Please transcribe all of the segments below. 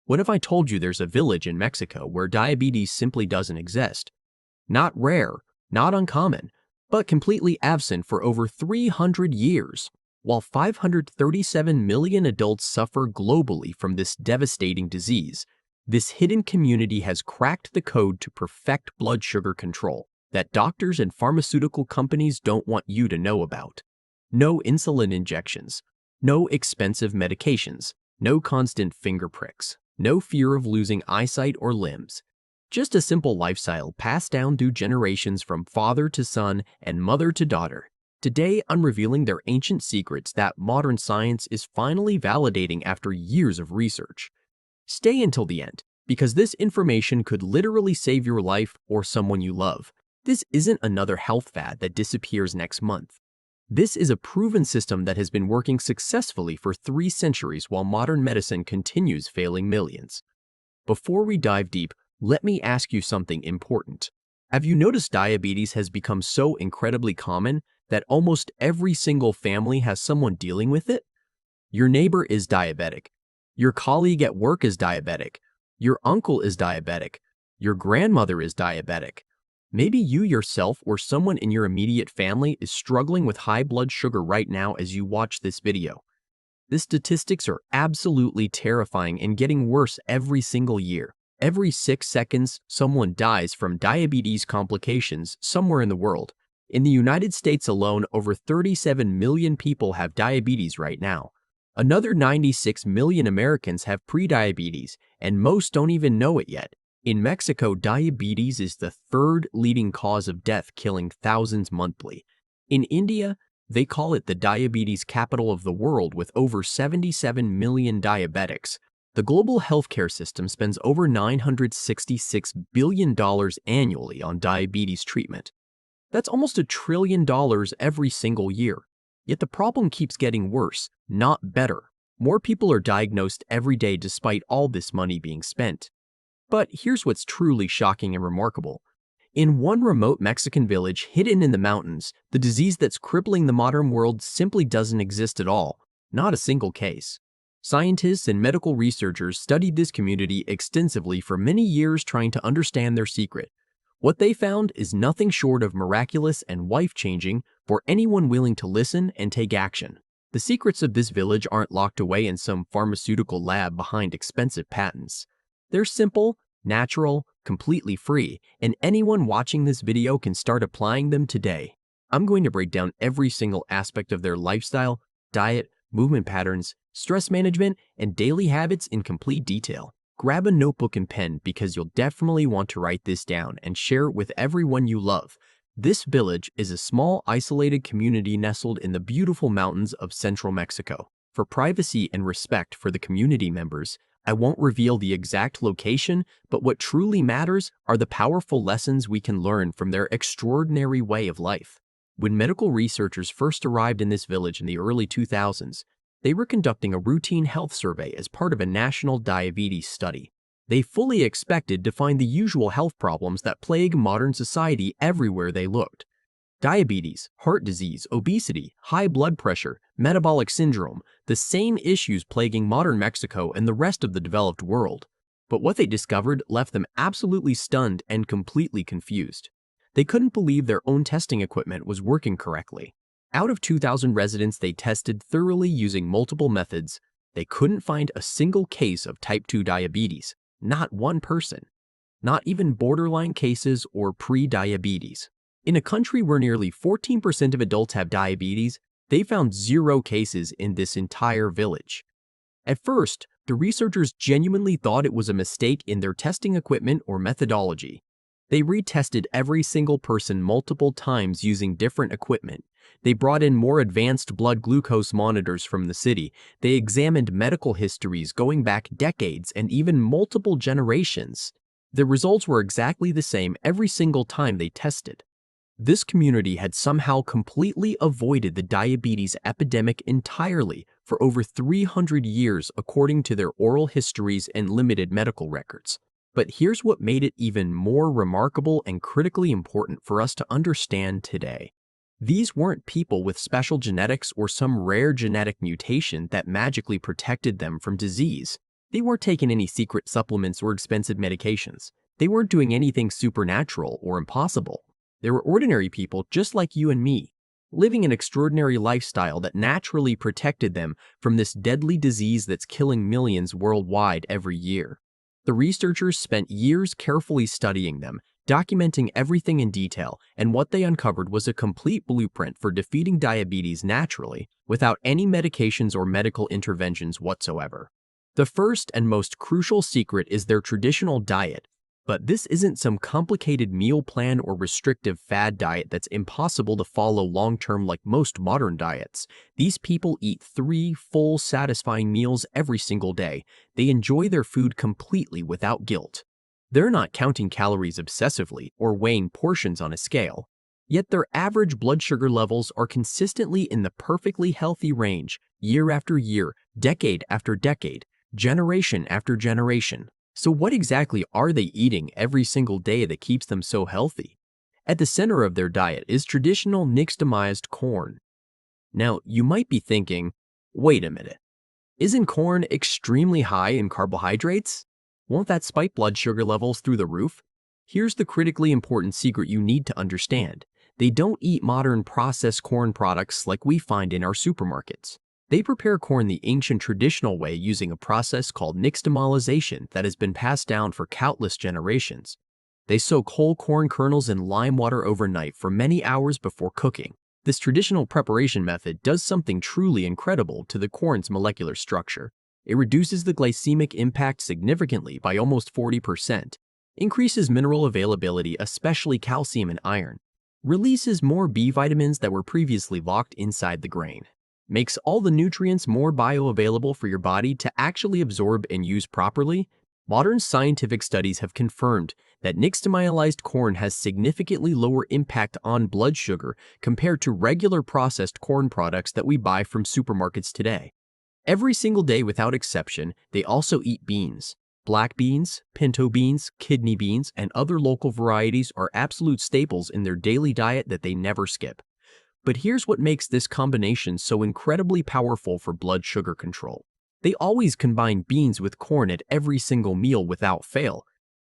What if I told you there's a village in Mexico where diabetes simply doesn't exist? Not rare, not uncommon, but completely absent for over 300 years. While 537 million adults suffer globally from this devastating disease, this hidden community has cracked the code to perfect blood sugar control that doctors and pharmaceutical companies don't want you to know about. No insulin injections, no expensive medications, no constant finger pricks, no fear of losing eyesight or limbs. Just a simple lifestyle passed down through generations from father to son and mother to daughter. Today, I'm revealing their ancient secrets that modern science is finally validating after years of research. Stay until the end, because this information could literally save your life or someone you love. This isn't another health fad that disappears next month. This is a proven system that has been working successfully for 3 centuries while modern medicine continues failing millions. Before we dive deep, let me ask you something important. Have you noticed diabetes has become so incredibly common that almost every single family has someone dealing with it? Your neighbor is diabetic. Your colleague at work is diabetic. Your uncle is diabetic. Your grandmother is diabetic. Maybe you yourself or someone in your immediate family is struggling with high blood sugar right now as you watch this video. The statistics are absolutely terrifying and getting worse every single year. Every 6 seconds, someone dies from diabetes complications somewhere in the world. In the United States alone, over 37 million people have diabetes right now. Another 96 million Americans have prediabetes, and most don't even know it yet. In Mexico, diabetes is the 3rd leading cause of death, killing thousands monthly. In India, they call it the diabetes capital of the world with over 77 million diabetics. The global healthcare system spends over $966 billion annually on diabetes treatment. That's almost $1 trillion every single year. Yet the problem keeps getting worse, not better. More people are diagnosed every day despite all this money being spent. But here's what's truly shocking and remarkable. In one remote Mexican village hidden in the mountains, the disease that's crippling the modern world simply doesn't exist at all, not a single case. Scientists and medical researchers studied this community extensively for many years trying to understand their secret. What they found is nothing short of miraculous and life-changing for anyone willing to listen and take action. The secrets of this village aren't locked away in some pharmaceutical lab behind expensive patents. They're simple, natural, completely free, and anyone watching this video can start applying them today. I'm going to break down every single aspect of their lifestyle, diet, movement patterns, stress management, and daily habits in complete detail. Grab a notebook and pen because you'll definitely want to write this down and share it with everyone you love. This village is a small, isolated community nestled in the beautiful mountains of central Mexico. For privacy and respect for the community members, I won't reveal the exact location, but what truly matters are the powerful lessons we can learn from their extraordinary way of life. When medical researchers first arrived in this village in the early 2000s, they were conducting a routine health survey as part of a national diabetes study. They fully expected to find the usual health problems that plague modern society everywhere they looked. Diabetes, heart disease, obesity, high blood pressure, metabolic syndrome, the same issues plaguing modern Mexico and the rest of the developed world. But what they discovered left them absolutely stunned and completely confused. They couldn't believe their own testing equipment was working correctly. Out of 2,000 residents they tested thoroughly using multiple methods, they couldn't find a single case of type 2 diabetes. Not one person. Not even borderline cases or pre-diabetes. In a country where nearly 14% of adults have diabetes, they found 0 cases in this entire village. At first, the researchers genuinely thought it was a mistake in their testing equipment or methodology. They retested every single person multiple times using different equipment. They brought in more advanced blood glucose monitors from the city. They examined medical histories going back decades and even multiple generations. The results were exactly the same every single time they tested. This community had somehow completely avoided the diabetes epidemic entirely for over 300 years according to their oral histories and limited medical records. But here's what made it even more remarkable and critically important for us to understand today. These weren't people with special genetics or some rare genetic mutation that magically protected them from disease. They weren't taking any secret supplements or expensive medications. They weren't doing anything supernatural or impossible. They were ordinary people just like you and me, living an extraordinary lifestyle that naturally protected them from this deadly disease that's killing millions worldwide every year. The researchers spent years carefully studying them, documenting everything in detail, and what they uncovered was a complete blueprint for defeating diabetes naturally, without any medications or medical interventions whatsoever. The first and most crucial secret is their traditional diet. But this isn't some complicated meal plan or restrictive fad diet that's impossible to follow long-term like most modern diets. These people eat 3 full, satisfying meals every single day. They enjoy their food completely without guilt. They're not counting calories obsessively or weighing portions on a scale. Yet their average blood sugar levels are consistently in the perfectly healthy range, year after year, decade after decade, generation after generation. So what exactly are they eating every single day that keeps them so healthy? At the center of their diet is traditional nixtamalized corn. Now, you might be thinking, wait a minute, isn't corn extremely high in carbohydrates? Won't that spike blood sugar levels through the roof? Here's the critically important secret you need to understand. They don't eat modern processed corn products like we find in our supermarkets. They prepare corn the ancient traditional way using a process called nixtamalization that has been passed down for countless generations. They soak whole corn kernels in lime water overnight for many hours before cooking. This traditional preparation method does something truly incredible to the corn's molecular structure. It reduces the glycemic impact significantly by almost 40%, increases mineral availability, especially calcium and iron, releases more B vitamins that were previously locked inside the grain, makes all the nutrients more bioavailable for your body to actually absorb and use properly. Modern scientific studies have confirmed that nixtamalized corn has significantly lower impact on blood sugar compared to regular processed corn products that we buy from supermarkets today. Every single day without exception, they also eat beans. Black beans, pinto beans, kidney beans, and other local varieties are absolute staples in their daily diet that they never skip. But here's what makes this combination so incredibly powerful for blood sugar control. They always combine beans with corn at every single meal without fail.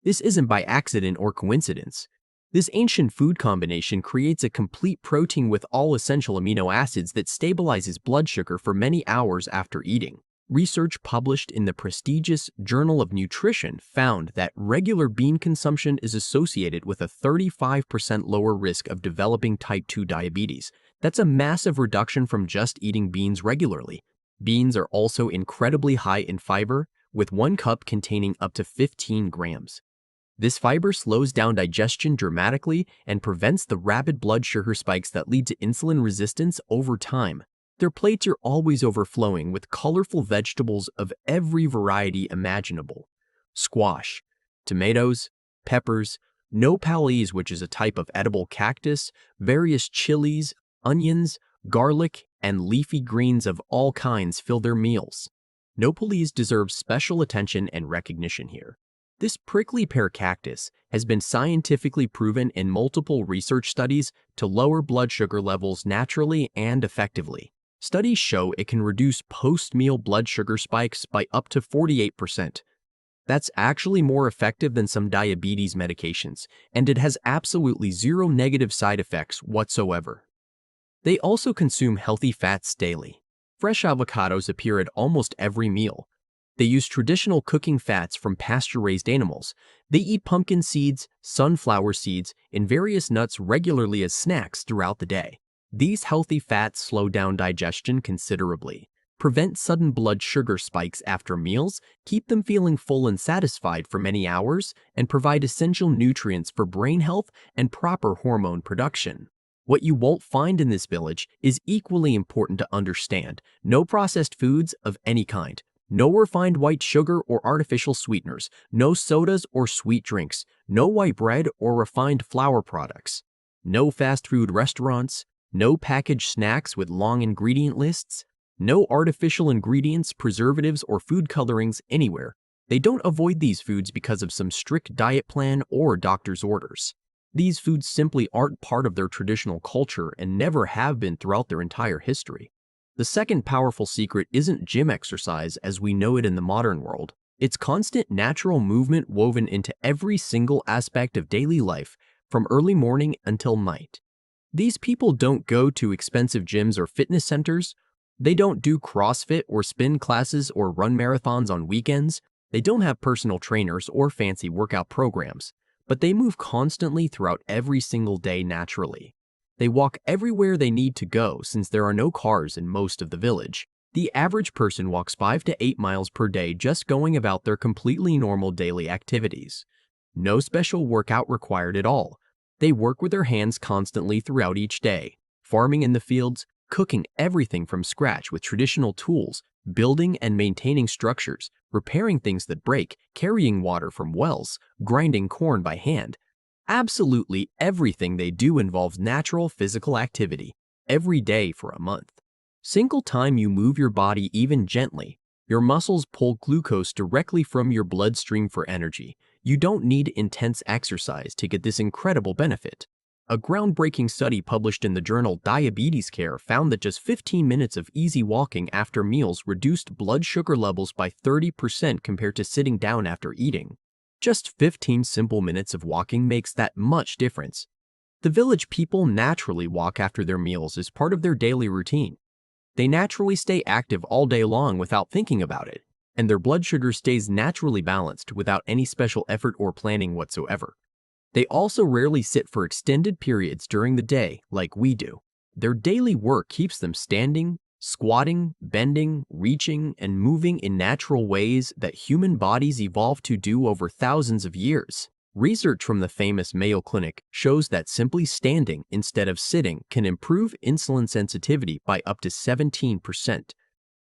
This isn't by accident or coincidence. This ancient food combination creates a complete protein with all essential amino acids that stabilizes blood sugar for many hours after eating. Research published in the prestigious Journal of Nutrition found that regular bean consumption is associated with a 35% lower risk of developing type 2 diabetes. That's a massive reduction from just eating beans regularly. Beans are also incredibly high in fiber, with 1 cup containing up to 15 grams. This fiber slows down digestion dramatically and prevents the rapid blood sugar spikes that lead to insulin resistance over time. Their plates are always overflowing with colorful vegetables of every variety imaginable. Squash, tomatoes, peppers, nopales, which is a type of edible cactus, various chilies, onions, garlic, and leafy greens of all kinds fill their meals. Nopales deserves special attention and recognition here. This prickly pear cactus has been scientifically proven in multiple research studies to lower blood sugar levels naturally and effectively. Studies show it can reduce post-meal blood sugar spikes by up to 48%. That's actually more effective than some diabetes medications, and it has absolutely zero negative side effects whatsoever. They also consume healthy fats daily. Fresh avocados appear at almost every meal. They use traditional cooking fats from pasture-raised animals. They eat pumpkin seeds, sunflower seeds, and various nuts regularly as snacks throughout the day. These healthy fats slow down digestion considerably, prevent sudden blood sugar spikes after meals, keep them feeling full and satisfied for many hours, and provide essential nutrients for brain health and proper hormone production. What you won't find in this village is equally important to understand. No processed foods of any kind. No refined white sugar or artificial sweeteners. No sodas or sweet drinks. No white bread or refined flour products. No fast food restaurants. No packaged snacks with long ingredient lists. No artificial ingredients, preservatives, or food colorings anywhere. They don't avoid these foods because of some strict diet plan or doctor's orders. These foods simply aren't part of their traditional culture and never have been throughout their entire history. The second powerful secret isn't gym exercise as we know it in the modern world. It's constant natural movement woven into every single aspect of daily life, from early morning until night. These people don't go to expensive gyms or fitness centers. They don't do CrossFit or spin classes or run marathons on weekends. They don't have personal trainers or fancy workout programs, but they move constantly throughout every single day naturally. They walk everywhere they need to go since there are no cars in most of the village. The average person walks 5 to 8 miles per day just going about their completely normal daily activities. No special workout required at all. They work with their hands constantly throughout each day, farming in the fields, cooking everything from scratch with traditional tools, building and maintaining structures, repairing things that break, carrying water from wells, grinding corn by hand. Absolutely everything they do involves natural physical activity, every day for a month. Single time you move your body even gently, your muscles pull glucose directly from your bloodstream for energy. You don't need intense exercise to get this incredible benefit. A groundbreaking study published in the journal Diabetes Care found that just 15 minutes of easy walking after meals reduced blood sugar levels by 30% compared to sitting down after eating. Just 15 simple minutes of walking makes that much difference. The village people naturally walk after their meals as part of their daily routine. They naturally stay active all day long without thinking about it, and their blood sugar stays naturally balanced without any special effort or planning whatsoever. They also rarely sit for extended periods during the day like we do. Their daily work keeps them standing, squatting, bending, reaching, and moving in natural ways that human bodies evolved to do over thousands of years. Research from the famous Mayo Clinic shows that simply standing instead of sitting can improve insulin sensitivity by up to 17%.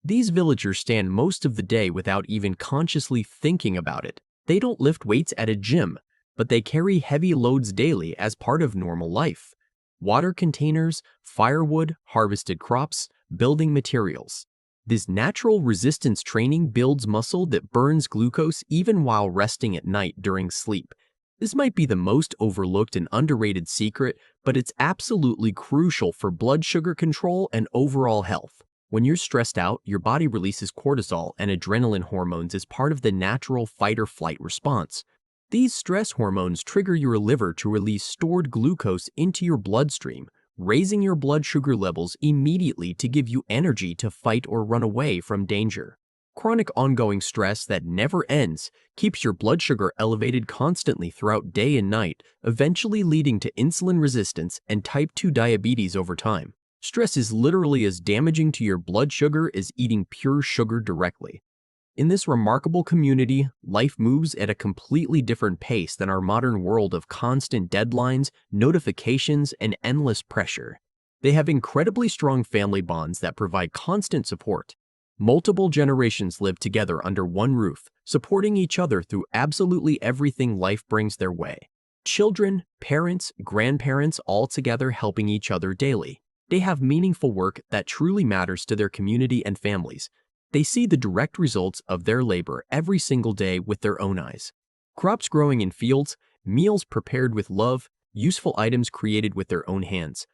These villagers stand most of the day without even consciously thinking about it. They don't lift weights at a gym, but they carry heavy loads daily as part of normal life. Water containers, firewood, harvested crops, building materials. This natural resistance training builds muscle that burns glucose even while resting at night during sleep. This might be the most overlooked and underrated secret, but it's absolutely crucial for blood sugar control and overall health. When you're stressed out, your body releases cortisol and adrenaline hormones as part of the natural fight-or-flight response. These stress hormones trigger your liver to release stored glucose into your bloodstream, raising your blood sugar levels immediately to give you energy to fight or run away from danger. Chronic ongoing stress that never ends keeps your blood sugar elevated constantly throughout day and night, eventually leading to insulin resistance and type 2 diabetes over time. Stress is literally as damaging to your blood sugar as eating pure sugar directly. In this remarkable community, life moves at a completely different pace than our modern world of constant deadlines, notifications, and endless pressure. They have incredibly strong family bonds that provide constant support. Multiple generations live together under one roof, supporting each other through absolutely everything life brings their way. Children, parents, grandparents all together helping each other daily. They have meaningful work that truly matters to their community and families. They see the direct results of their labor every single day with their own eyes. Crops growing in fields, meals prepared with love, useful items created with their own hands.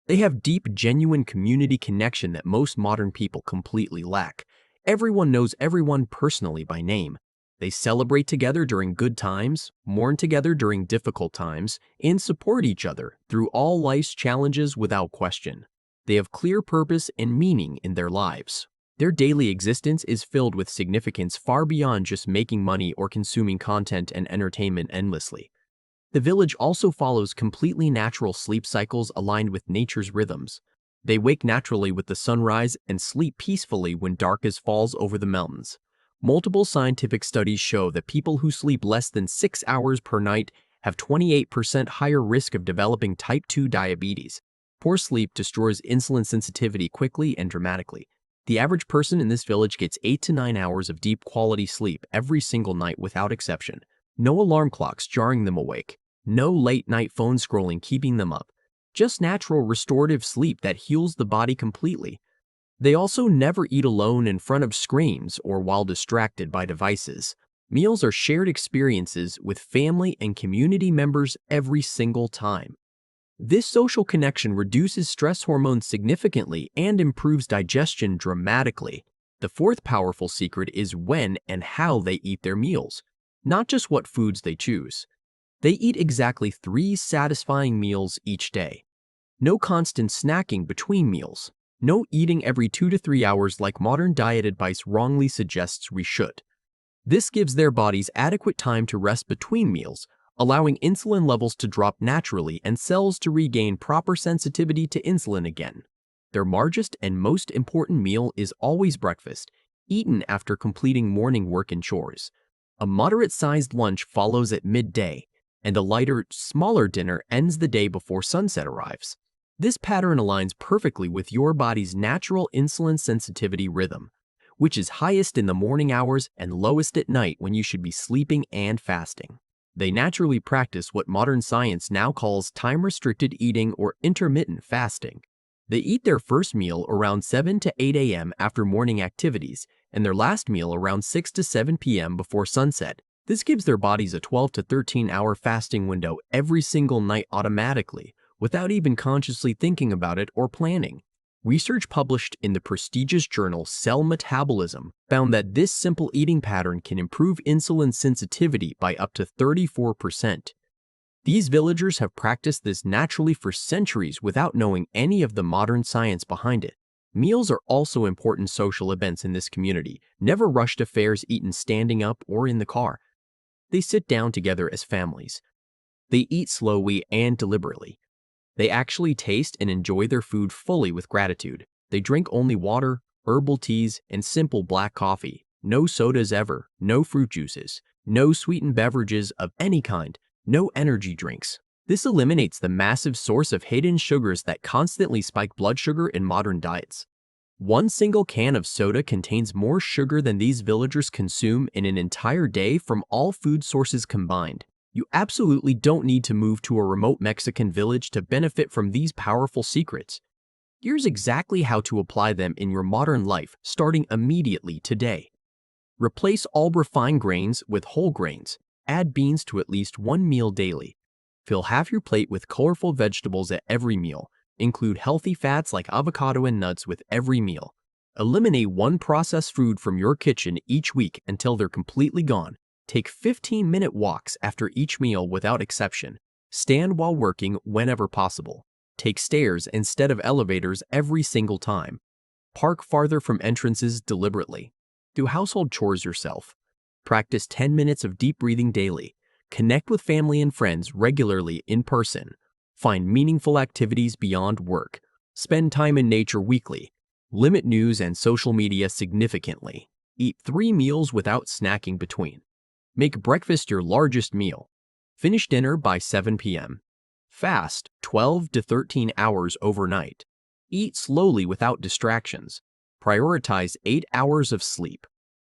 They have deep, genuine community connection that most modern people completely lack. Everyone knows everyone personally by name. They celebrate together during good times, mourn together during difficult times, and support each other through all life's challenges without question. They have clear purpose and meaning in their lives. Their daily existence is filled with significance far beyond just making money or consuming content and entertainment endlessly. The village also follows completely natural sleep cycles aligned with nature's rhythms. They wake naturally with the sunrise and sleep peacefully when darkness falls over the mountains. Multiple scientific studies show that people who sleep less than 6 hours per night have 28% higher risk of developing type 2 diabetes. Poor sleep destroys insulin sensitivity quickly and dramatically. The average person in this village gets 8 to 9 hours of deep quality sleep every single night without exception. No alarm clocks jarring them awake. No late-night phone scrolling keeping them up. Just natural restorative sleep that heals the body completely. They also never eat alone in front of screens or while distracted by devices. Meals are shared experiences with family and community members every single time. This social connection reduces stress hormones significantly and improves digestion dramatically. The fourth powerful secret is when and how they eat their meals, not just what foods they choose. They eat exactly 3 satisfying meals each day. No constant snacking between meals. No eating every 2 to 3 hours like modern diet advice wrongly suggests we should. This gives their bodies adequate time to rest between meals, allowing insulin levels to drop naturally and cells to regain proper sensitivity to insulin again. Their largest and most important meal is always breakfast, eaten after completing morning work and chores. A moderate-sized lunch follows at midday, and a lighter, smaller dinner ends the day before sunset arrives. This pattern aligns perfectly with your body's natural insulin sensitivity rhythm, which is highest in the morning hours and lowest at night when you should be sleeping and fasting. They naturally practice what modern science now calls time-restricted eating or intermittent fasting. They eat their first meal around 7 to 8 a.m. after morning activities and their last meal around 6 to 7 p.m. before sunset. This gives their bodies a 12 to 13-hour fasting window every single night automatically, without even consciously thinking about it or planning. Research published in the prestigious journal Cell Metabolism found that this simple eating pattern can improve insulin sensitivity by up to 34%. These villagers have practiced this naturally for centuries without knowing any of the modern science behind it. Meals are also important social events in this community, never rushed affairs eaten standing up or in the car. They sit down together as families. They eat slowly and deliberately. They actually taste and enjoy their food fully with gratitude. They drink only water, herbal teas, and simple black coffee. No sodas ever, no fruit juices, no sweetened beverages of any kind, no energy drinks. This eliminates the massive source of hidden sugars that constantly spike blood sugar in modern diets. One single can of soda contains more sugar than these villagers consume in an entire day from all food sources combined. You absolutely don't need to move to a remote Mexican village to benefit from these powerful secrets. Here's exactly how to apply them in your modern life, starting immediately today. Replace all refined grains with whole grains. Add beans to at least one meal daily. Fill half your plate with colorful vegetables at every meal. Include healthy fats like avocado and nuts with every meal. Eliminate one processed food from your kitchen each week until they're completely gone. Take 15-minute walks after each meal without exception. Stand while working whenever possible. Take stairs instead of elevators every single time. Park farther from entrances deliberately. Do household chores yourself. Practice 10 minutes of deep breathing daily. Connect with family and friends regularly in person. Find meaningful activities beyond work. Spend time in nature weekly. Limit news and social media significantly. Eat 3 meals without snacking between. Make breakfast your largest meal. Finish dinner by 7 p.m. Fast 12 to 13 hours overnight. Eat slowly without distractions. Prioritize 8 hours of sleep.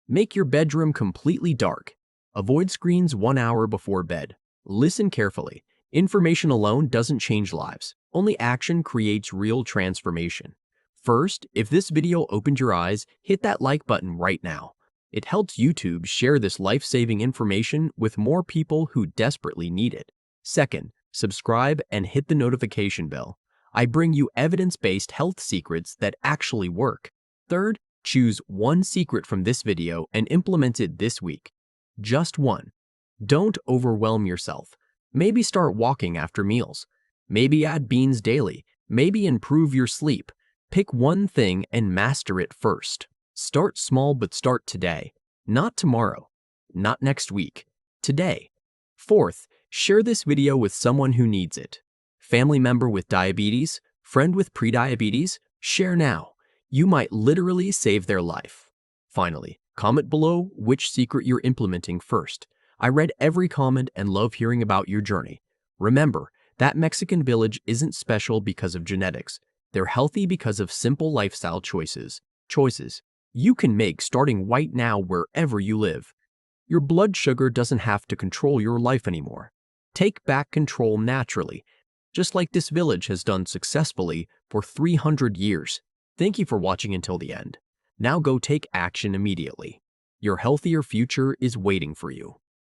Make your bedroom completely dark. Avoid screens 1 hour before bed. Listen carefully. Information alone doesn't change lives. Only action creates real transformation. First, if this video opened your eyes, hit that like button right now. It helps YouTube share this life-saving information with more people who desperately need it. Second, subscribe and hit the notification bell. I bring you evidence-based health secrets that actually work. Third, choose one secret from this video and implement it this week. Just one. Don't overwhelm yourself. Maybe start walking after meals. Maybe add beans daily. Maybe improve your sleep. Pick one thing and master it first. Start small, but start today. Not tomorrow. Not next week. Today. Fourth, share this video with someone who needs it. Family member with diabetes, friend with prediabetes, share now. You might literally save their life. Finally, comment below which secret you're implementing first. I read every comment and love hearing about your journey. Remember, that Mexican village isn't special because of genetics. They're healthy because of simple lifestyle choices you can make starting right now wherever you live. Your blood sugar doesn't have to control your life anymore. Take back control naturally, just like this village has done successfully for 300 years. Thank you for watching until the end. Now go take action immediately. Your healthier future is waiting for you.